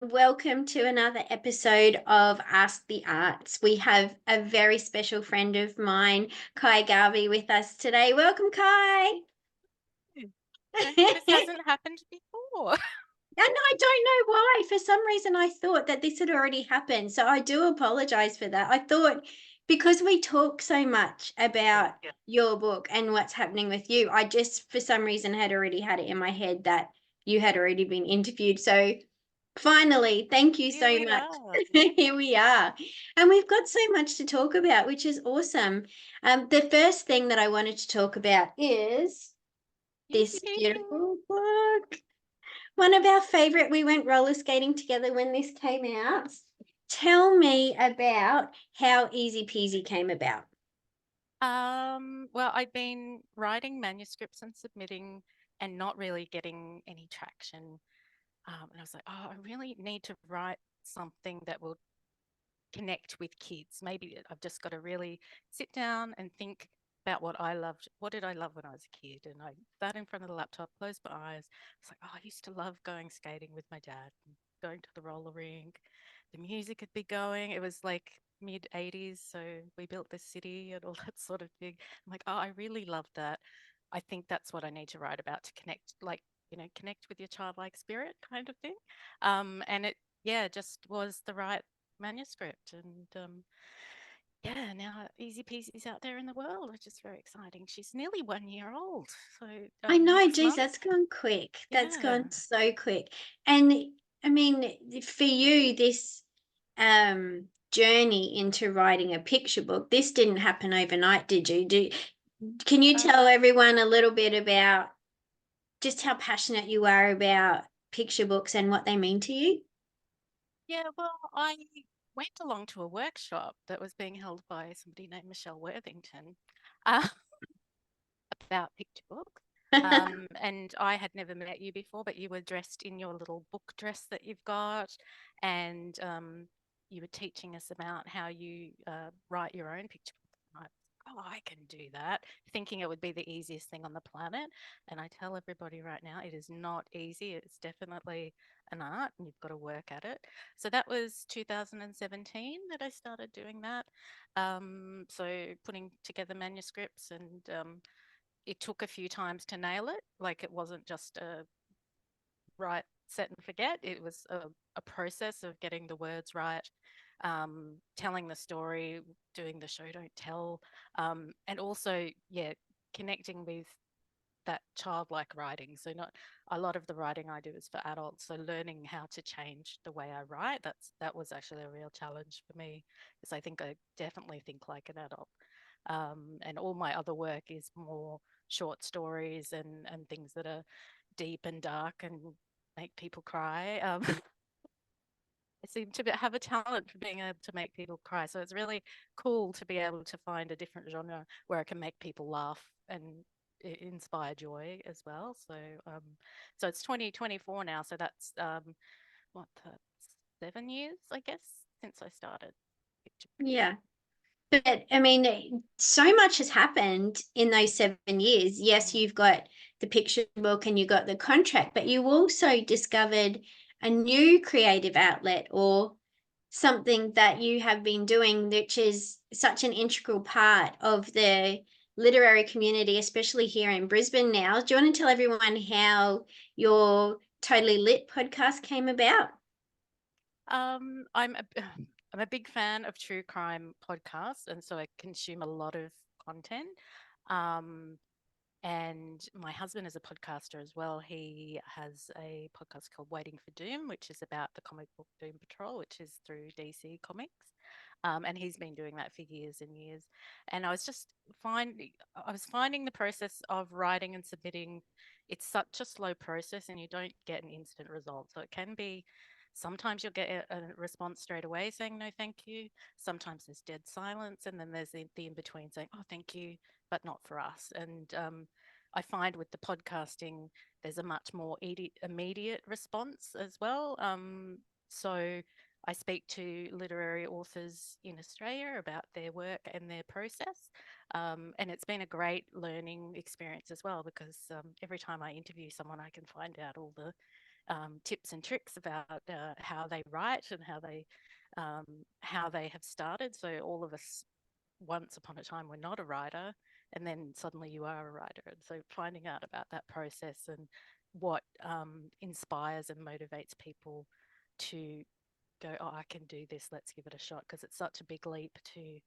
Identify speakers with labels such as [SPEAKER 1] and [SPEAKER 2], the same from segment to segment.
[SPEAKER 1] Welcome to another episode of Ask the Arts. We have a very special friend of mine, Ky Garvey, with us today. Welcome, Ky.
[SPEAKER 2] Hmm. This
[SPEAKER 1] And
[SPEAKER 2] hasn't happened before.
[SPEAKER 1] I don't know why. For some reason, I thought that this had already happened. So I do apologize for that. I thought because we talk so much
[SPEAKER 2] Yeah.
[SPEAKER 1] about your book and what's happening with you, I just, for some reason, had already had it in my head that you had already been interviewed. So finally, thank you
[SPEAKER 2] Here
[SPEAKER 1] so
[SPEAKER 2] we
[SPEAKER 1] much.
[SPEAKER 2] are.
[SPEAKER 1] Here we are. And we've got so much to talk about, which is awesome. The first thing that I wanted to talk about is this
[SPEAKER 2] Yippee.
[SPEAKER 1] beautiful book. One of our favorite, we went roller skating together when this came out. Tell me about how Easy Peasy came about.
[SPEAKER 2] Well, I'd been writing manuscripts and submitting and not really getting any traction. And I was like, oh, I really need to write something that will connect with kids. Maybe I've just got to really sit down and think about what I loved. What did I love when I was a kid? And I sat in front of the laptop, closed my eyes. It's like, oh, I used to love going skating with my dad, and going to the roller rink. The music would be going. It was like mid 80s. So we built this city and all that sort of thing. I'm like, oh, I really love that. I think that's what I need to write about to connect, like, connect with your childlike spirit kind of thing. And it, yeah, just was the right manuscript. And yeah, now Easy Peasy's out there in the world, which is very exciting. She's nearly 1 year old. So
[SPEAKER 1] I know,
[SPEAKER 2] next
[SPEAKER 1] geez,
[SPEAKER 2] month,
[SPEAKER 1] that's gone quick. That's
[SPEAKER 2] yeah.
[SPEAKER 1] gone so quick. And I mean, for you, this journey into writing a picture book, this didn't happen overnight, did you? Can you
[SPEAKER 2] Uh,
[SPEAKER 1] tell everyone a little bit about just how passionate you are about picture books and what they mean to you?
[SPEAKER 2] yeah, well, I went along to a workshop that was being held by somebody named Michelle Worthington uh, about picture books. And I had never met you before, but you were dressed in your little book dress that you've got, and you were teaching us about how you write your own picture book. And oh, I can do that, thinking it would be the easiest thing on the planet. And I tell everybody right now, it is not easy. It's definitely an art, and you've got to work at it. So that was 2017 that I started doing that. So putting together manuscripts and it took a few times to nail it. Like it wasn't just a write, set and forget. It was a process of getting the words right, telling the story, doing the show don't tell, and also yeah, connecting with that childlike writing. So not a lot of the writing I do is for adults. So learning how to change the way I write, that was actually a real challenge for me because I think I definitely think like an adult. And all my other work is more short stories and things that are deep and dark and make people cry. I seem to have a talent for being able to make people cry. So it's really cool to be able to find a different genre where I can make people laugh and inspire joy as well. Um, so it's 2024 now. So that's what, 7 years, I guess, since I started.
[SPEAKER 1] Yeah. But I mean, so much has happened in those 7 years. Yes,
[SPEAKER 2] Mm.
[SPEAKER 1] you've got the picture book and you got the contract, but you also discovered a new creative outlet or something that you have been doing, which is such an integral part of the literary community, especially here in Brisbane now. Do you want to tell everyone how your Totally Lit podcast came about?
[SPEAKER 2] I'm a I'm a big fan of true crime podcasts, and so I consume a lot of content. Um, and my husband is a podcaster as well. He has a podcast called Waiting for Doom, which is about the comic book Doom Patrol, which is through DC Comics. And he's been doing that for years and years. And I was finding the process of writing and submitting, it's such a slow process, and you don't get an instant result. So it can be sometimes you'll get a response straight away saying no, thank you. Sometimes there's dead silence, and then there's the in between saying, oh, thank you, but not for us. And I find with the podcasting, there's a much more immediate response as well. So I speak to literary authors in Australia about their work and their process. And it's been a great learning experience as well because every time I interview someone, I can find out all the tips and tricks about how they write and how they have started. So all of us, once upon a time, were not a writer, and then suddenly you are a writer. And so finding out about that process and what inspires and motivates people to go, oh, I can do this, let's give it a shot, because it's such a big leap to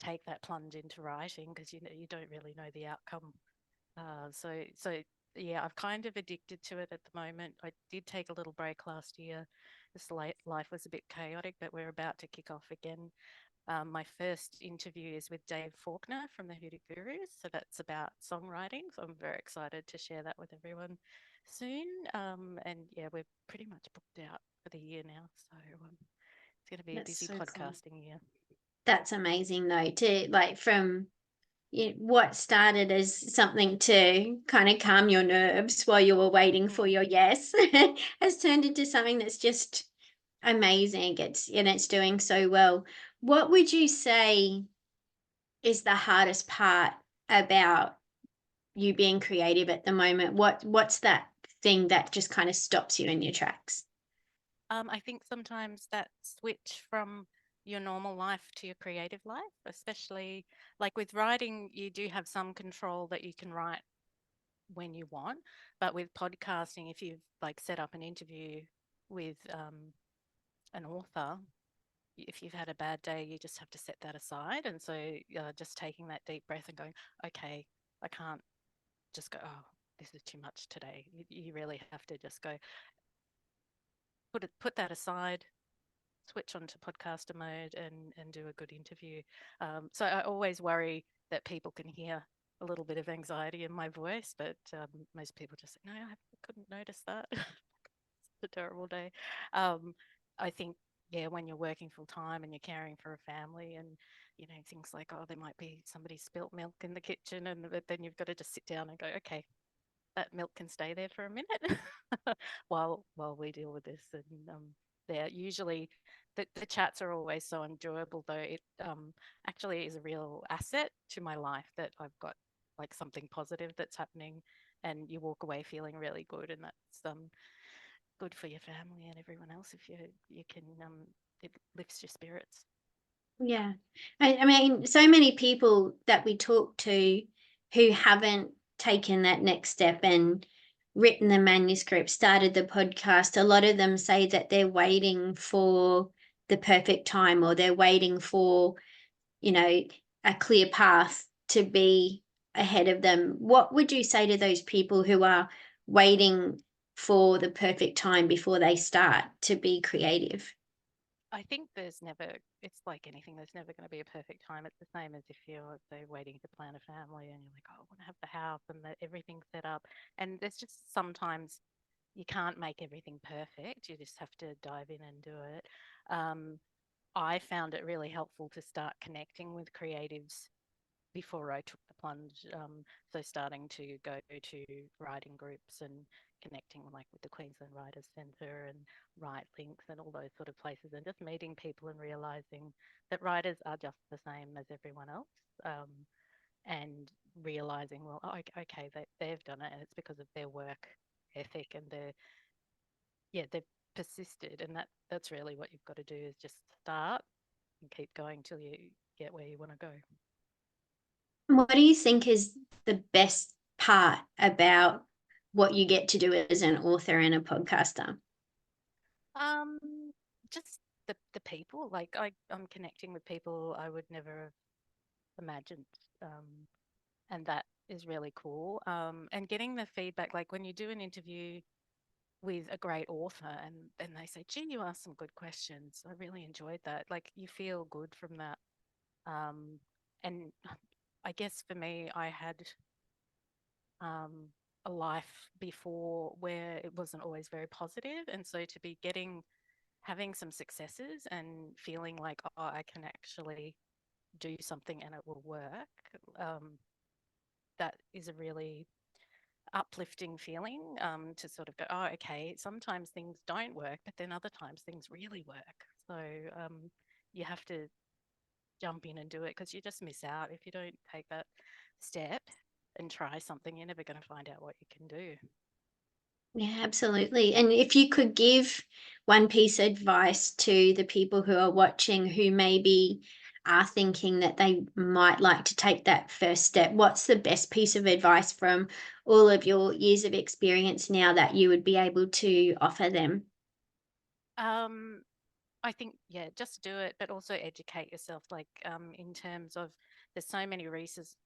[SPEAKER 2] take that plunge into writing, because you don't really know the outcome. So yeah, I've kind of addicted to it at the moment. I did take a little break last year. This life was a bit chaotic, but we're about to kick off again. My first interview is with Dave Faulkner from the Hoodoo Gurus. So that's about songwriting. So I'm very excited to share that with everyone soon. And yeah, we're pretty much booked out for the year now. So it's going to be a
[SPEAKER 1] That's
[SPEAKER 2] busy
[SPEAKER 1] so cool.
[SPEAKER 2] podcasting year.
[SPEAKER 1] That's amazing though, to like from what started as something to kind of calm your nerves while you were waiting for
[SPEAKER 2] Mm.
[SPEAKER 1] your yes has turned into something that's just amazing. It's doing so well. What would you say is the hardest part about you being creative at the moment? What's that thing that just kind of stops you in your tracks?
[SPEAKER 2] I think sometimes that switch from your normal life to your creative life, especially like with writing, you do have some control that you can write when you want. But with podcasting, if you've like set up an interview with an author, if you've had a bad day, you just have to set that aside. And so just taking that deep breath and going, okay, I can't just go, oh, this is too much today. You really have to just go, put that aside, switch onto podcaster mode and do a good interview. So I always worry that people can hear a little bit of anxiety in my voice, but most people just say, no, I couldn't notice that. It's a terrible day. Um, I think, yeah, when you're working full time and you're caring for a family and, things like, oh, there might be somebody spilt milk in the kitchen, and but then you've got to just sit down and go, okay, that milk can stay there for a minute while we deal with this. And they're usually the chats are always so enjoyable, though it actually is a real asset to my life that I've got like something positive that's happening, and you walk away feeling really good, and that's good for your family and everyone else if you can it lifts your spirits.
[SPEAKER 1] Yeah. I mean, so many people that we talk to who haven't taken that next step and written the manuscript, started the podcast, a lot of them say that they're waiting for the perfect time, or they're waiting for, you know, a clear path to be ahead of them. What would you say to those people who are waiting for the perfect time before they start to be creative?
[SPEAKER 2] I think it's like anything, there's never going to be a perfect time. It's the same as if you're, say, waiting to plan a family and you're like, oh, I want to have the house and everything set up. And there's just sometimes you can't make everything perfect. You just have to dive in and do it. Um, I found it really helpful to start connecting with creatives before I took the plunge. So starting to go to writing groups and connecting like with the Queensland Writers Centre and Write Links and all those sort of places, and just meeting people and realising that writers are just the same as everyone else. And realising, well, oh, okay, they've done it, and it's because of their work ethic and they've persisted, and that's really what you've got to do, is just start and keep going till you get where you want to go.
[SPEAKER 1] What do you think is the best part about what you get to do as an author and a podcaster?
[SPEAKER 2] Um, just the people. Like I'm connecting with people I would never have imagined, and that is really cool. And getting the feedback, like when you do an interview with a great author and they say, "Gee, you asked some good questions. I really enjoyed that." Like you feel good from that. Um, and I guess for me, I had um, a life before where it wasn't always very positive, and so to be having some successes and feeling like, oh, I can actually do something and it will work, that is a really uplifting feeling, to sort of go, oh, okay, sometimes things don't work, but then other times things really work. So you have to jump in and do it, because you just miss out if you don't take that step and try something. You're never going to find out what you can do.
[SPEAKER 1] Yeah, absolutely. And if you could give one piece of advice to the people who are watching who maybe are thinking that they might like to take that first step, what's the best piece of advice from all of your years of experience now that you would be able to offer them?
[SPEAKER 2] Um, I think, yeah, just do it, but also educate yourself. Like, in terms of there's so many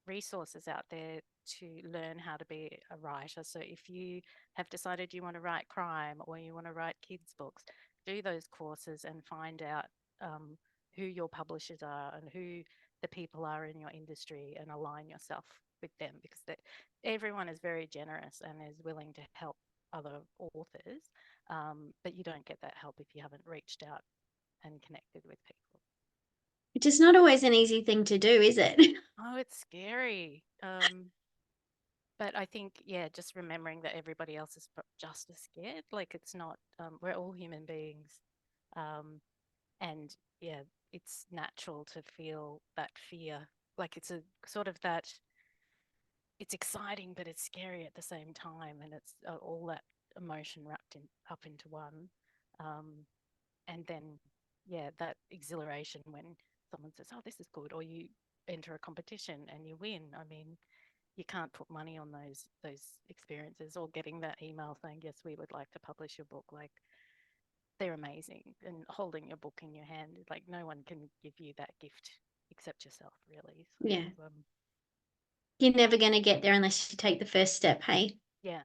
[SPEAKER 2] resources out there to learn how to be a writer. So if you have decided you want to write crime or you want to write kids' books, do those courses and find out who your publishers are and who the people are in your industry and align yourself with them because everyone is very generous and is willing to help other authors. But you don't get that help if you haven't reached out and connected with people.
[SPEAKER 1] Which is not always an easy thing to do, is it?
[SPEAKER 2] Oh, it's scary. But I think, yeah, just remembering that everybody else is just as scared. Like it's not, we're all human beings. Um, and yeah, it's natural to feel that fear. Like it's a sort of that, it's exciting, but it's scary at the same time. And it's all that emotion wrapped in up into one. Um, and then yeah, that exhilaration when someone says, oh, this is good, or you enter a competition and you win. I mean, you can't put money on those experiences, or getting that email saying, yes, we would like to publish your book. Like they're amazing, and holding your book in your hand, like no one can give you that gift except yourself, really. So
[SPEAKER 1] Yeah. You're never going to get there unless you take the first step, hey?
[SPEAKER 2] yeah.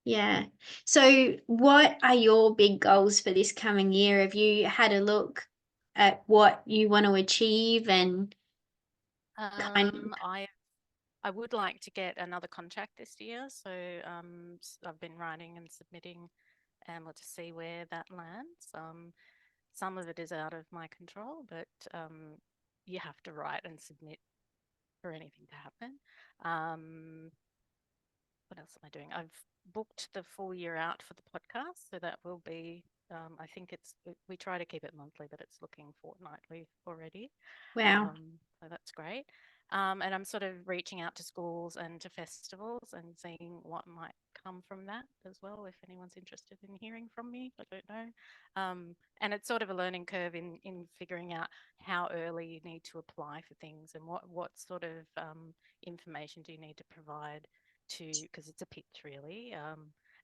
[SPEAKER 1] Yeah. So, what are your big goals for this coming year? Have you had a look at what you want to achieve and kind
[SPEAKER 2] I would like to get another contract this year. So I've been writing and submitting, and we'll just see where that lands. Some of it is out of my control, but you have to write and submit for anything to happen. Um, what else am I doing? I've booked the full year out for the podcast, so that will be. I think we try to keep it monthly, but it's looking fortnightly already.
[SPEAKER 1] wow,
[SPEAKER 2] So that's great. And I'm sort of reaching out to schools and to festivals and seeing what might come from that as well, if anyone's interested in hearing from me. I don't know. And it's sort of a learning curve in figuring out how early you need to apply for things and what sort of information do you need to provide to, because it's a pitch really.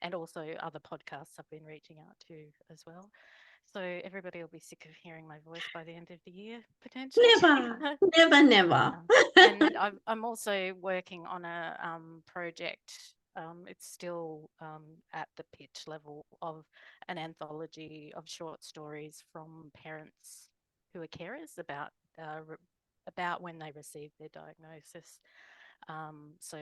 [SPEAKER 2] And also other podcasts I've been reaching out to as well. So everybody will be sick of hearing my voice by the end of the year, potentially.
[SPEAKER 1] never, never, never.
[SPEAKER 2] Um, and I'm also working on a project. It's still at the pitch level of an anthology of short stories from parents who are carers about when they receive their diagnosis. So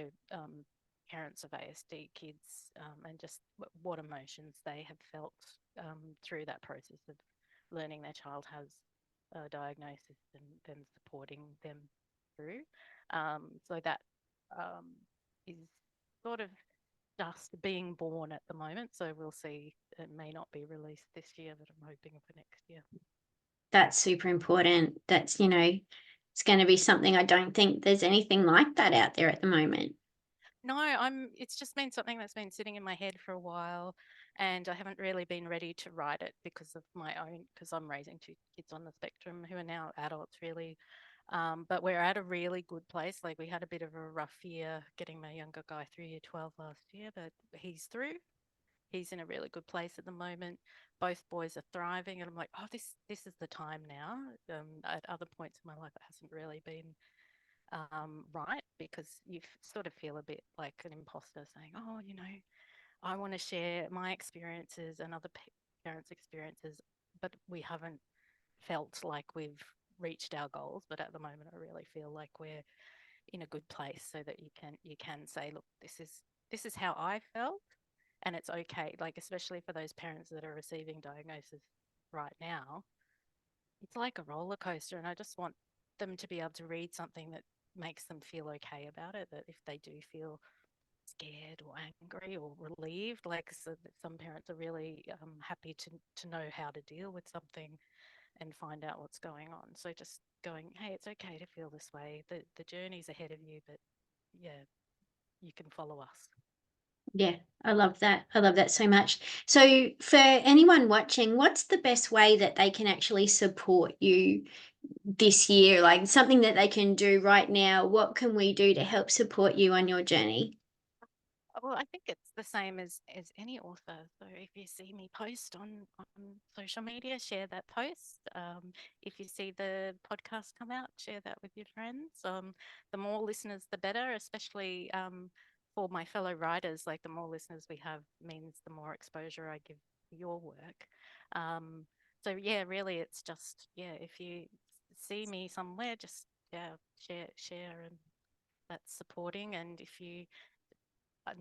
[SPEAKER 2] parents of ASD kids and just what emotions they have felt through that process of learning their child has a diagnosis and then supporting them through. So that um, is sort of just being born at the moment. So we'll see. It may not be released this year, but I'm hoping for next year.
[SPEAKER 1] That's super important. It's going to be something I don't think there's anything like that out there at the moment.
[SPEAKER 2] No, it's just been something that's been sitting in my head for a while, and I haven't really been ready to write it because of my own, because I'm raising two kids on the spectrum who are now adults, really. But we're at a really good place. Like we had a bit of a rough year getting my younger guy through year 12 last year, but he's through. He's in a really good place at the moment. Both boys are thriving, and I'm like, oh, this is the time now. At other points in my life, it hasn't really been right, because you sort of feel a bit like an imposter saying, oh, I want to share my experiences and other parents' experiences, but we haven't felt like we've reached our goals. But at the moment, I really feel like we're in a good place so that you can say, look, this is how I felt, and it's okay. Like especially for those parents that are receiving diagnosis right now, it's like a roller coaster, and I just want them to be able to read something that makes them feel okay about it. That if they do feel scared or angry or relieved, like some parents are really happy to know how to deal with something and find out what's going on. So just going, hey, it's okay to feel this way. The journey's ahead of you, but yeah, you can follow us.
[SPEAKER 1] Yeah, I love that. I love that so much. So, for anyone watching, what's the best way that they can actually support you this year? Like something that they can do right now. What can we do to help support you on your journey?
[SPEAKER 2] Well, I think it's the same as any author. So if you see me post on social media, share that post. If you see the podcast come out, share that with your friends. The more listeners, the better, especially for my fellow writers. Like the more listeners we have means the more exposure I give your work. Um, so yeah, really, it's just if you see me somewhere, just share, and that's supporting. And if you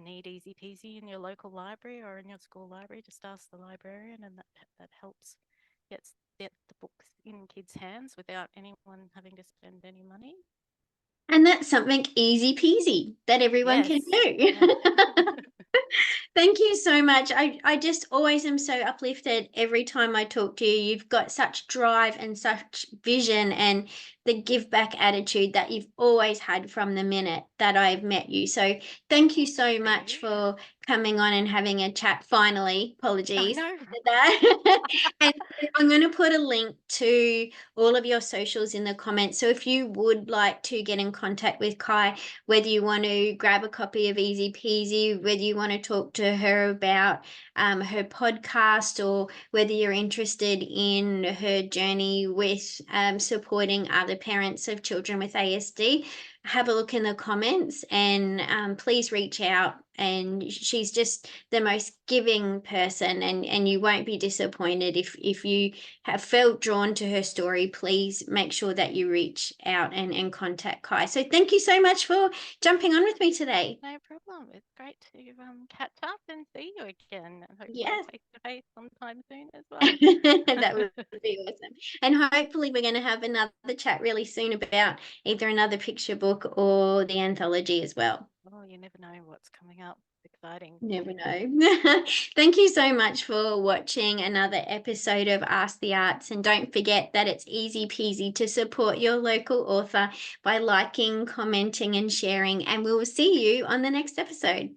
[SPEAKER 2] need easy peasy in your local library or in your school library, just ask the librarian, and that helps get the books in kids' hands without anyone having to spend any money.
[SPEAKER 1] And that's something easy peasy that everyone can
[SPEAKER 2] Yes.
[SPEAKER 1] do.
[SPEAKER 2] Yeah.
[SPEAKER 1] Thank you so much. I just always am so uplifted every time I talk to you. You've got such drive and such vision and the give back attitude that you've always had from the minute that I've met you. So thank you so
[SPEAKER 2] For
[SPEAKER 1] much
[SPEAKER 2] you.
[SPEAKER 1] for coming on and having a chat finally.
[SPEAKER 2] I
[SPEAKER 1] Apologies
[SPEAKER 2] know.
[SPEAKER 1] for that. And I'm going to put a link to all of your socials in the comments. So if you would like to get in contact with Ky, whether you want to grab a copy of Easy Peasy, whether you want to talk to her about her podcast, or whether you're interested in her journey with supporting other parents of children with ASD, have a look in the comments and please reach out. And she's just the most giving person, and you won't be disappointed if you have felt drawn to her story. Please make sure that you reach out and contact Ky. So thank you so much for jumping on with me today.
[SPEAKER 2] No problem. It's great to catch up and see you again, and hopefully
[SPEAKER 1] Yes.
[SPEAKER 2] face to face sometime soon as well.
[SPEAKER 1] That would be awesome. And hopefully we're going to have another chat really soon about either another picture book or the anthology as well.
[SPEAKER 2] Oh, you never know what's coming up. It's exciting.
[SPEAKER 1] Never know. Thank you so much for watching another episode of Ask the Arts. And don't forget that it's easy peasy to support your local author by liking, commenting, and sharing. And we will see you on the next episode.